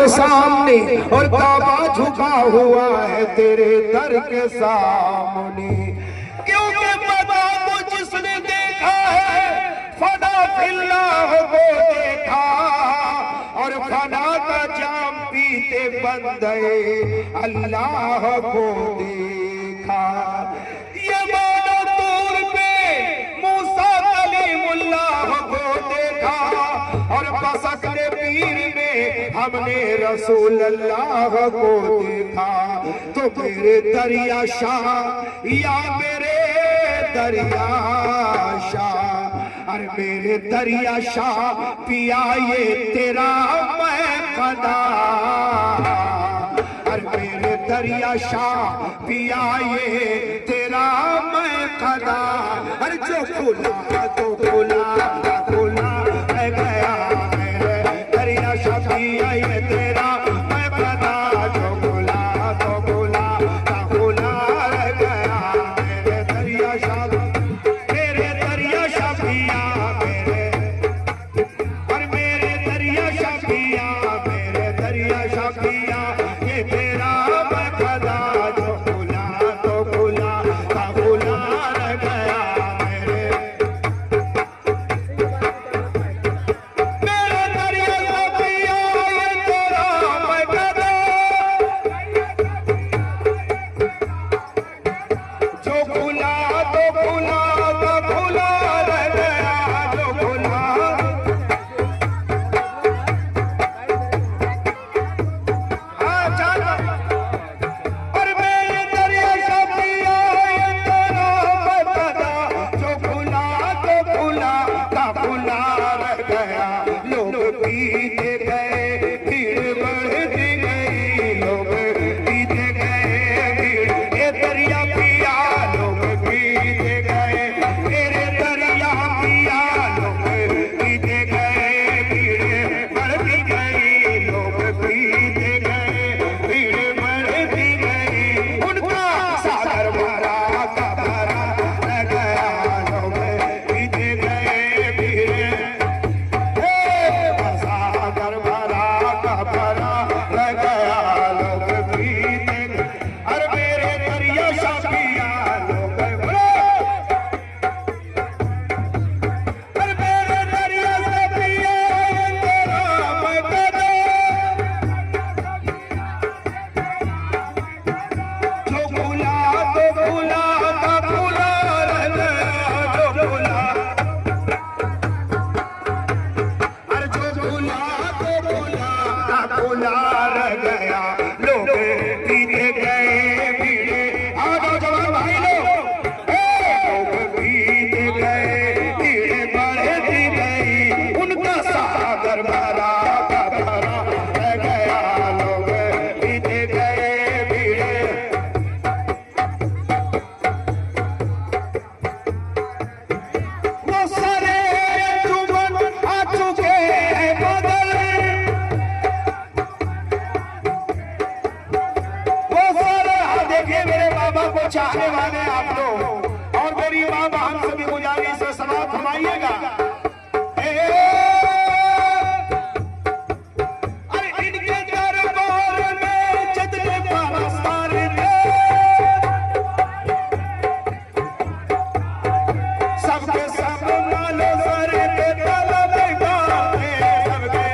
सामने और काबा झुका हुआ है तेरे दर के सामने। क्योंकि पता को जिसने देखा है फना फिल्लाह को देखा और फना का जाम पीते बंदे अल्लाह को देखा। ये मानो दूर पे मूसा कलीमुल्लाह को देखा और बसकने पीर में हमने रसूल अल्लाह को देखा। तो मेरे दरिया शाह या मेरे दरिया शाह, अरे मेरे दरिया शाह पिया ये तेरा मैं कदा, अरे मेरे दरिया शाह पिया ये तेरा मैं कदा। अरे जो खुला तो खुला खुला है गया मेरे दरिया शाह पिया ये तेरा मैं कदा, जो खुला तो खुला खुला है गया मेरे दरिया शाह, मेरे दरिया शाह पिया मेरे, और मेरे दरिया शाह पिया मेरे दरिया शाह पिया ये तेरा मैं कदा, जो खुला तो खुला खुला रह गया मेरे दरिया शाह पिया ये तेरा मैं कदा, जो खुला तो खुला खुला रह गया, जो खुला और मेरे दरिया शाह पिया ये तेरा मैं कदा, जो खुला तो खुला खुला रह गया। लोग पीते गए भीड़ बढ़ती गई, लोग पीते गए भीड़ ये दरिया पिया, लोग पीते गए मेरे दरिया पिया, लोग पीते गए भीड़ बढ़ती गई, लोग पीते गए भीड़ बढ़ती गई। उनका सागर भरा का भरा रह गया, लोग पीते गए भीड़, सागर भरा का भरा रह गया, लोग पीते गए। अरे मेरे दरिया शाह पिया लोग अरे मेरे दरिया शाह पिया ये तेरा मैं कदा, जो खुला तो खुला खुला रह गया, जो खुला अरे जो खुला तो खुला खुला रह गया। लोग पीते गए भीड़े, आ जाओ जवान भाई लोग, लोग पीते गए भीड़े बढ़ती गई, उनका सागर भरा का भरा रह गया, लोग पीते गए भीड़े। वो सारे अंजुमन आ चुके हैं बदल, वो सारे देखिए मेरे बाबा को चाहने वाले आप लोग और मेरी माँ बहन सभी गुजारिश से सलाम फरमाइएगा। अरे इनके दरबार में जितने पारास्तार थे सबके सब मालो सर के तलब गाते, सबके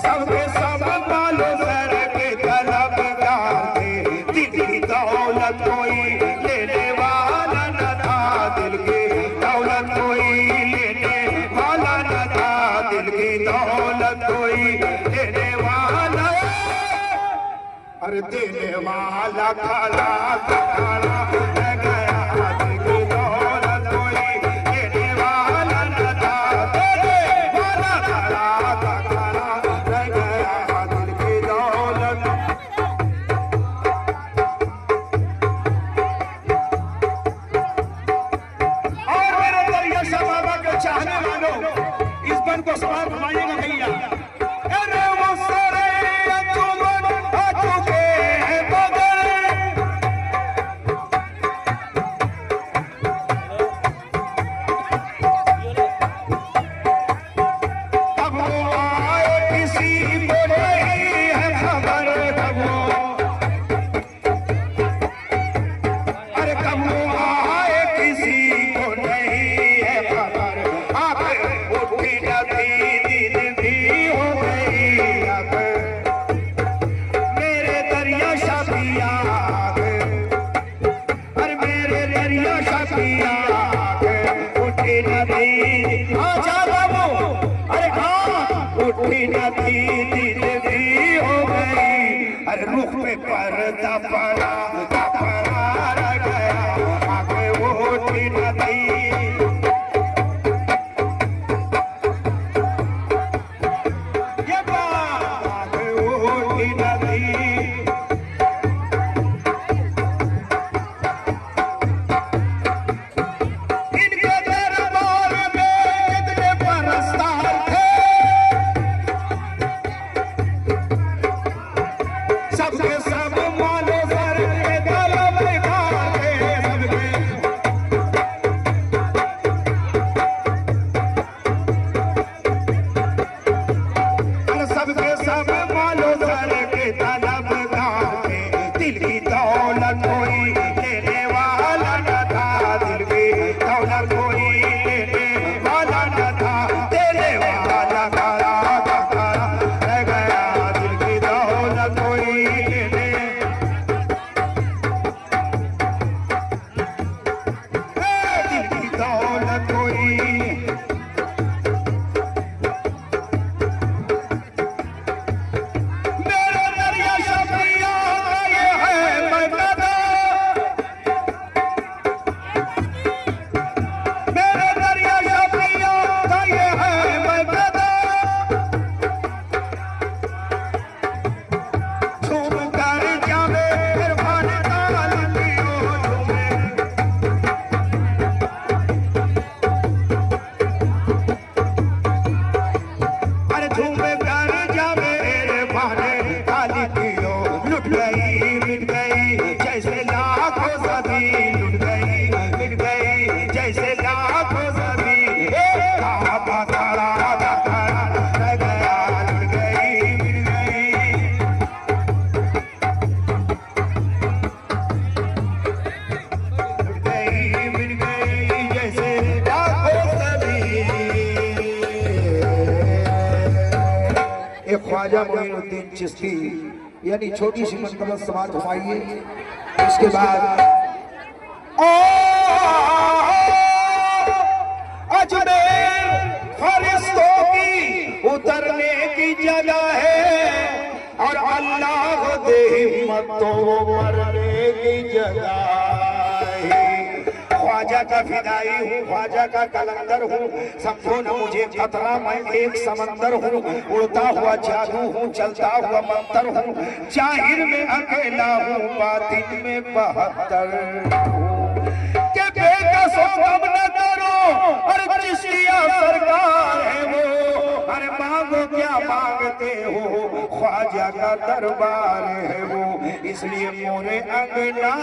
सबके सब मालो सर के तलब गाते। दिल की दौलत कोई लेने वाला न था, दिल की दौलत कोई लेने वाला न था, दिल की दौलत कोई लेने वाला, अरे देने वाला खाला खाला रह गया, दिल की दौलत कोई लेने वाला न था, देने वाला खाला खाला रह गया, दिल की दौलत। और मेरे दरिया शाह बाबा के चाहने वालों इस बन को सवाल फरमाइएगा भैया। अरे वो सारे अंजुमन आ चुके हैं बदल, लफड़ा लफड़ा गया आगे उठी नदी ये बात आगे उठी नदी ख्वाजा मोइनुद्दीन चिश्ती यानी छोटी सी मनकबत समाज घुमाइए। उसके बाद अजमेर फरिश्तों की उतरने की जगह है और अल्लाह दे हिम्मत तो वो मरने की जगह है। ख्वाजा का फिदाई हूँ, ख्वाजा का कलंदर हूँ, समझो न मुझे खतरा, मैं एक समंदर हूँ, उड़ता हुआ जादू हूँ, चलता हुआ मंतर हूँ, जाहिर में अकेला हूँ, बातिन में 72 के बेकसो कम न करो, अरे चिश्तिया सरकार है वो, अरे मांगो क्या मांगते हो, ख्वाजा का दरबार है वो, इसलिए मोरे अंगना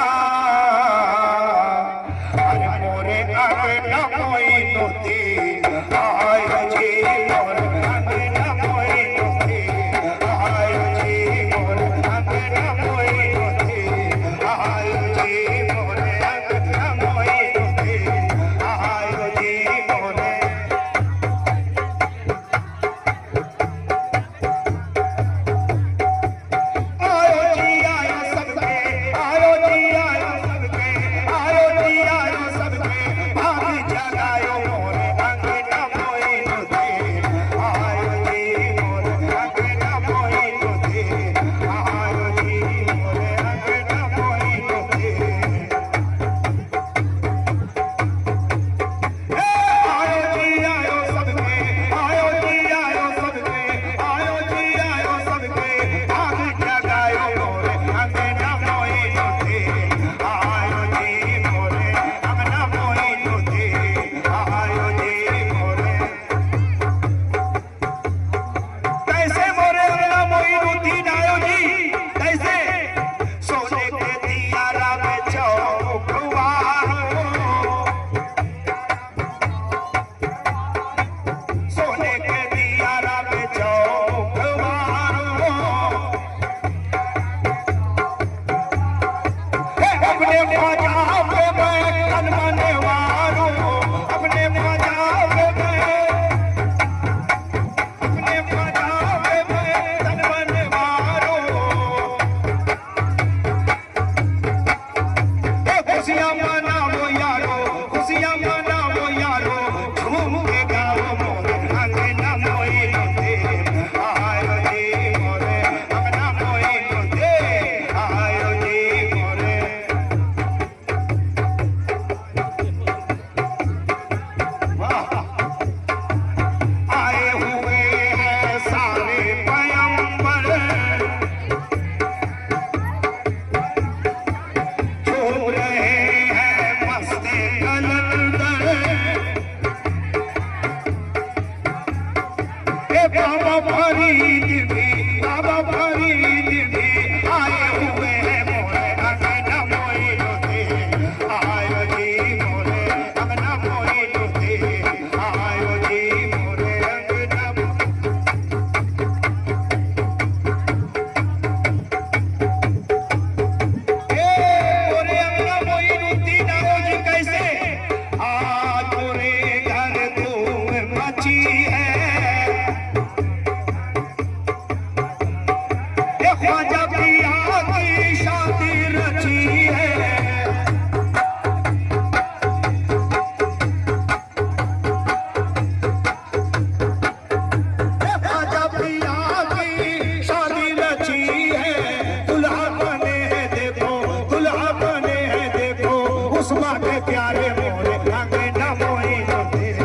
मोरे अंगना मोइनुद्दीन आयो जी मोरे अंगना मोइनुद्दीन आयो जी मोरे अंगना मोइनुद्दीन आयो जी मोरे अंगना मोइनुद्दीन आयो जी मोरे आयो फरीद भी, बाबा फरीद भी आए हुए हैं मोरे अंगना मोइनुद्दीन, आयो जी मोरे अंगना मोइनुद्दीन, आयो जी मोरे अंगना। मोरे अंगना मोइनुद्दीन आओ जी कैसे? आज मोरे घर धूम मची है, ख्वाजा पिया की शादी रची है, ख्वाजा पिया की शादी रची है, दुल्हा बने हैं देखो, दुल्हा बने हैं देखो, उस्मा के प्यारे मोरे अंगना मोइनुद्दीन,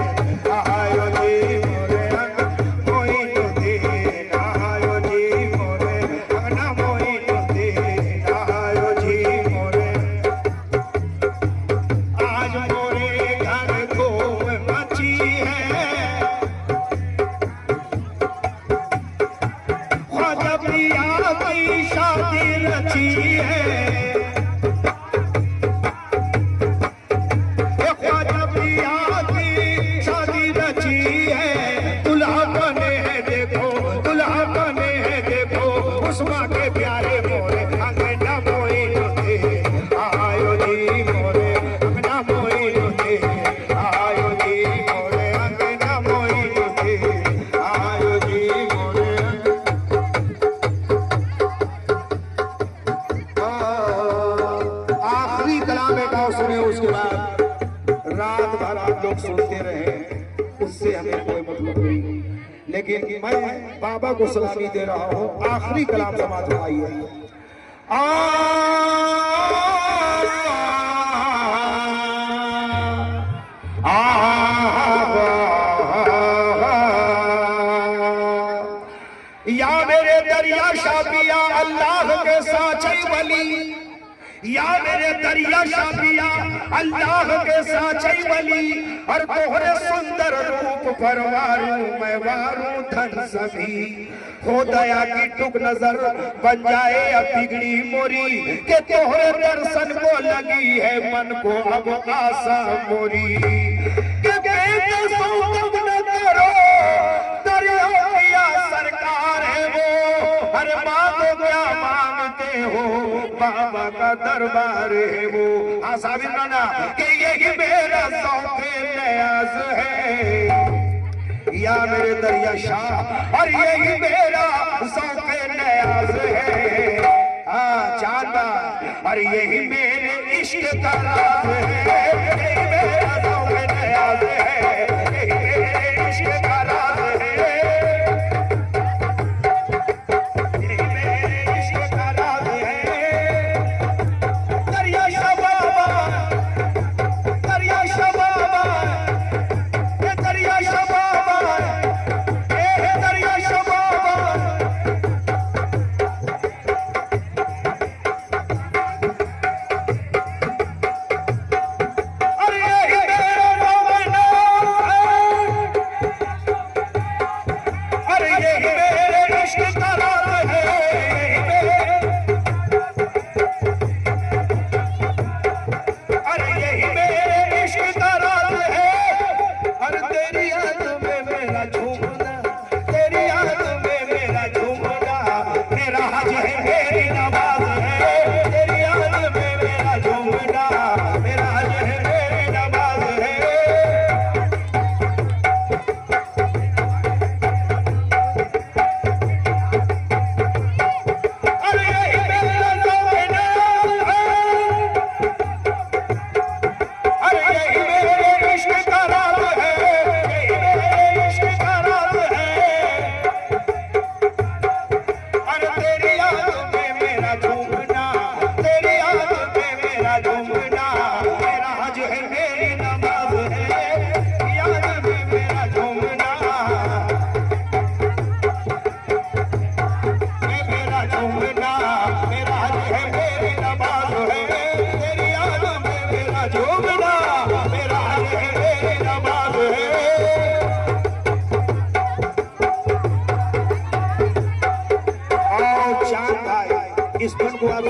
आयो जी मोरे अंगना मोइनुद्दीन, आयो जी मोरे अंगना मोइनुद्दीन, आयो जी मोरे। आज मोरे घर धूम मची है, ख्वाजा पिया की शादी रची है, ख्वाजा पिया की शादी रची है, दुल्हा बने हैं देखो, दुल्हा बने हैं देखो, उस्मा के प्यारे मोरे अंगना मोइनुद्दीन, आयो जी मोरे अंगना मोइनुद्दीन, आयो जी मोरे अंगना मोइनुद्दीन, आयो जी मोरे। आखिरी कलाम एक और सुने, उसके बाद रात भर आप लोग सुनते रहे, उससे हमें कोई मतलब नहीं, लेकिन मैं बाबा को सलामी दे रहा हूँ। आखिरी कलाम समाज में आइए। या मेरे दरिया शाबिया अल्लाह के साचे वली, या मेरे दरिया शाबिया अल्लाह के साचे वली, और तोहरे सुंदर रूप पर वारूं मैं वारूं धन सभी, हो दया की टुक नजर बन जाए अब बिगड़ी मोरी, के तोहरे दर्शन को लगी है मन को अब आशा मोरी, के बेटे सो तुम न करो दरिया पिया सरकार है वो, अरे मांगो क्या मांगते हो बाबा का दरबार है वो। साबित करना कि यही मेरा सौखे न्याज है, या मेरे दरिया शाह और यही मेरा सौखे न्याज है, चांदा और यही मेरे इश्क का राज है, यही मेरा सौखे न्याज है, यही मेरे इश्क का राज है, यही मेरे इश्क का राज है। दरिया शबाबा, दरिया शबाबा, ये दरिया शबाबा, ये दरिया शबाबा, अरे यही मेरा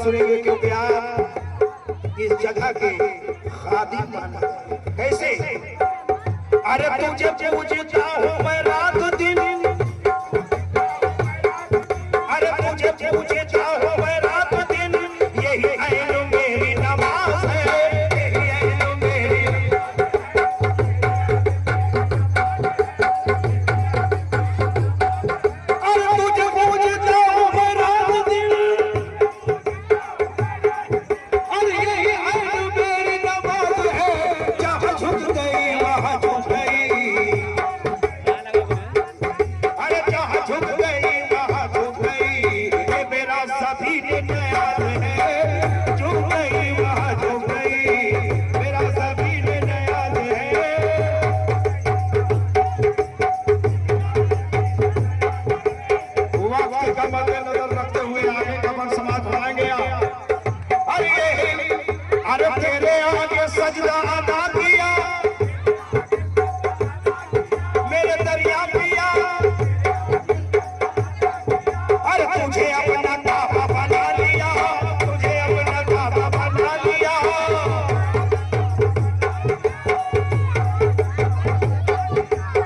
सुनेंगे क्योंकि आप इस जगह के खादिम माना जाए। कैसे? अरे तुझे पूजता हूँ मैं रात दिन, अरे तुझे पूजता हूँ मैं रात दिन, यही ऐन मेरी नमाज है, यही ऐन मेरी। अरे तुझे पूजता हूँ मैं रात दिन, अरे यही ऐन मेरी नमाज है, जहाँ झुक गई वहाँ झुक गई, अरे जहाँ झुक गई वहाँ झुक गई, ये मेरा सभी नियाज है, झुक गई वहाँ झुक गई, मेरा सभी नियाज है। वक्त का मद्देनजर रखते हुए आगे का मन समाज बनाएंगे आप। अरे तेरे आगे सजदा अदा किया, मेरे दरिया पिया, अरे तुझे अपना काबा बना लिया, तुझे अपना काबा बना लिया।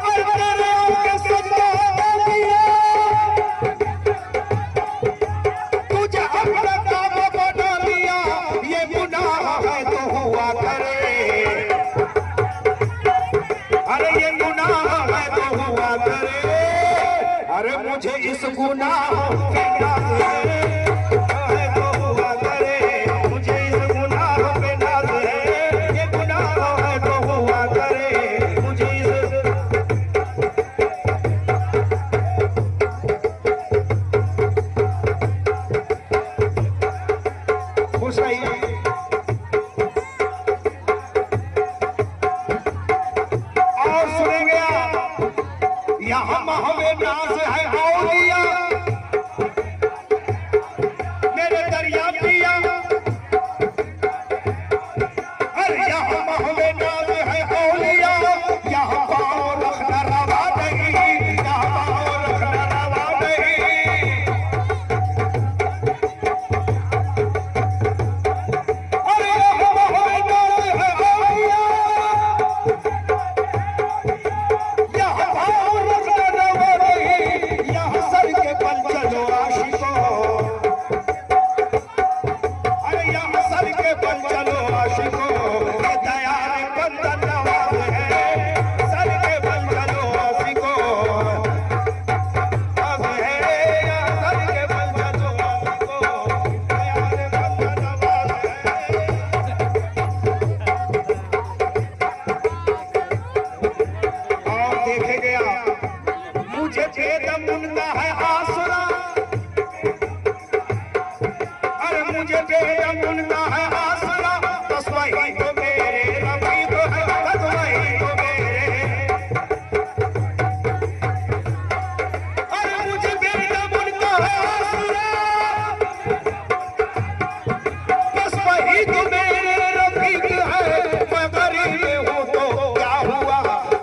अरे तेरे आगे सजदा अदा किया, तुझे अपना काबा बना लिया, ये गुनाह है तो हुआ करे, अरे ये गुनाह है तो हुआ करे, अरे मुझे इस गुनाह पे नाज है तो हुआ करे, मुझे इस गुनाह पे नाज है, ये गुनाह है तो हुआ करे, मुझे इस। खुश रहिए। और सुनेंगे आप, यहाँ महवे नाज है औलिया, मेरे दरिया पिया, अरे यहाँ महवे नाज है औलिया, यहाँ पाँव रखना रवा नहीं, यहाँ पाँव रखना रवा नहीं। अरे यहाँ महवे नाज है औलिया, यहाँ भाव रखना रवा नहीं, यहाँ सर के बल चलो आशिको, अरे यहाँ सर के बल चलो आशिको, ये दयाल बंदा नवाज है, सर के बल चलो आशिको, अब है यहाँ सर के बल चलो आशिको, दयाल बंदा नवाज है। और देखेंगे आप, मुझे बेदम उनका है आसरा, अरे मुझे बेदम उनका है आसरा, बस वही तो मेरे रफीक है, बस वही तो मेरे। अरे मुझे बेदम उनका है आसरा, बस वही तो मेरे रफीक है, मैं गरीब हूँ तो क्या हुआ,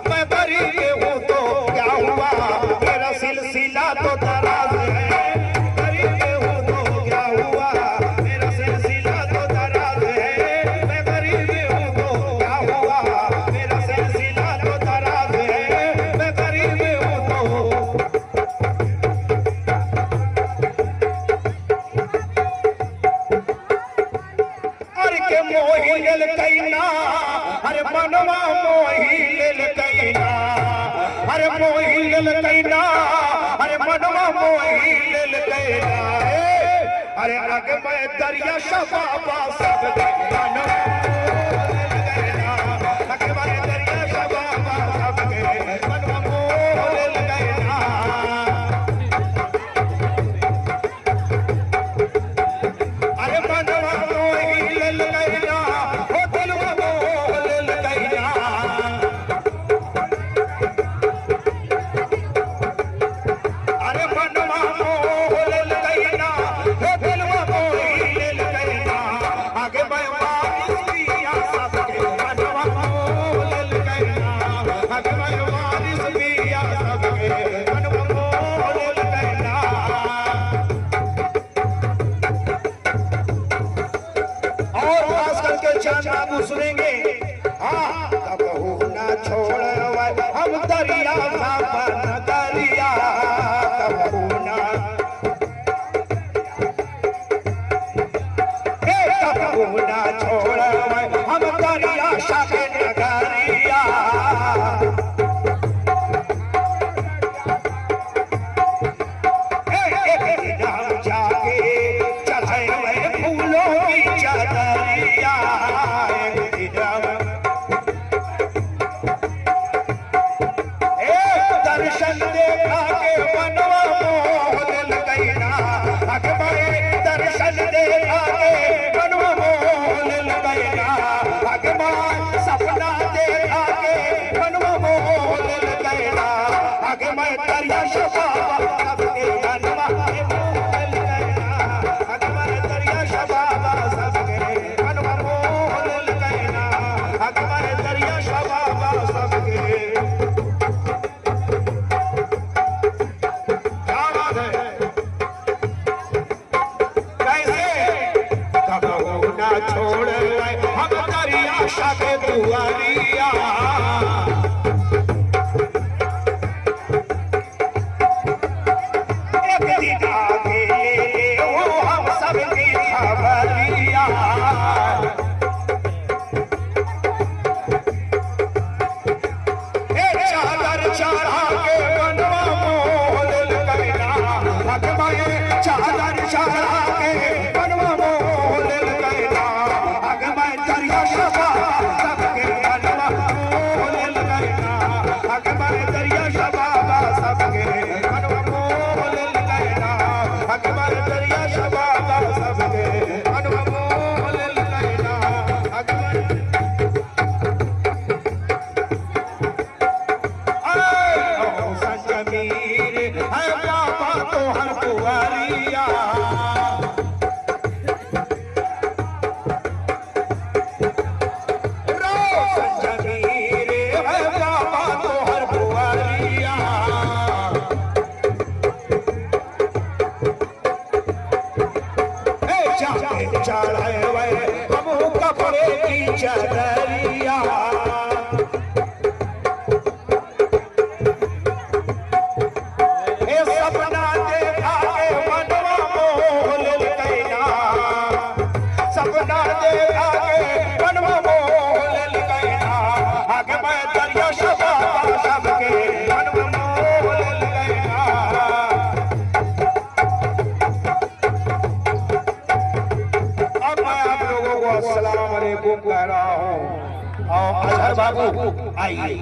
मैं गरीब हूँ तो क्या हुआ, मेरा सिलसिला तो दराज है, गरीब हूँ तो क्या हुआ, मेरा सिलसिला तो दराज है, मैं गरीब हूँ तो क्या हुआ, मेरा सिलसिला तो दराज है, मैं गरीब हूँ तो। अरे के मोही लेल कैना, अरे मनवा मोही लेल कैना, अरे मोही लेल कैना, अरे मनवा मोही लेल कैना, अरे आगे मैं दरिया शबाबा सब मनवा मोह लेल कैना, आगे मैं दरिया शबाबा सब मनवा मोह लेल कैना। अरे मनवा मोही लेल कैना, हो दिलवा मोह लेल कैना। अरे मनवा मोह लेल कैना, हो दिलवा मोही लेल कैना, आगे मैं वारिस पिया सबके मनवा मोह लेल कैना, आगे मैं वारिस पिया सबके मनवा मोह लेल कैना। चांदा गुजरेंगे हाँ कबहू ना छोड़वे हम दरिया बाबा नगरिया कबहू ना छोड़वे हम दरिया शाह नगरिया दर्शन देखा के बनवा मोहल गईना दर्शन देखा के बनवा मोहल गईना भगवान सपना देखा के बनवा मोहल गईना भगवान दरिया शबाबा सबके बनवा मोहल गईना भगवान दरिया शबाबा सबके बनवा मोहल गईना भगवान दरिया शबाबा सबके छोड़ हम दरिया शाह दुआरिया एक दिन आगे ले वो हम सबकी खबरिया चादर चढ़ा के बनवा मोहल गईना भगवान चादर चढ़ा के बनवा मोहल दरिया शबाबा सबके बनवा मोहल गईना भगवान दरिया शबाबा सबके बनवा मोहल गईना भगवान दरिया शबाबा सबके बनवा मोहल गईना भगवान संजमीर है बाबा तो हर कुंवरिया चढ़े हम कपड़े की चदरिया सपना देखा के बनवा मोहल गईना सपना देखा के बनवा मोहल गईना आगे मैं दरिया शबाबा सबके बनवा मोहल गईना अस्सलाम वालेकुम कह रहा हूँ और अजहर बाबू आइए।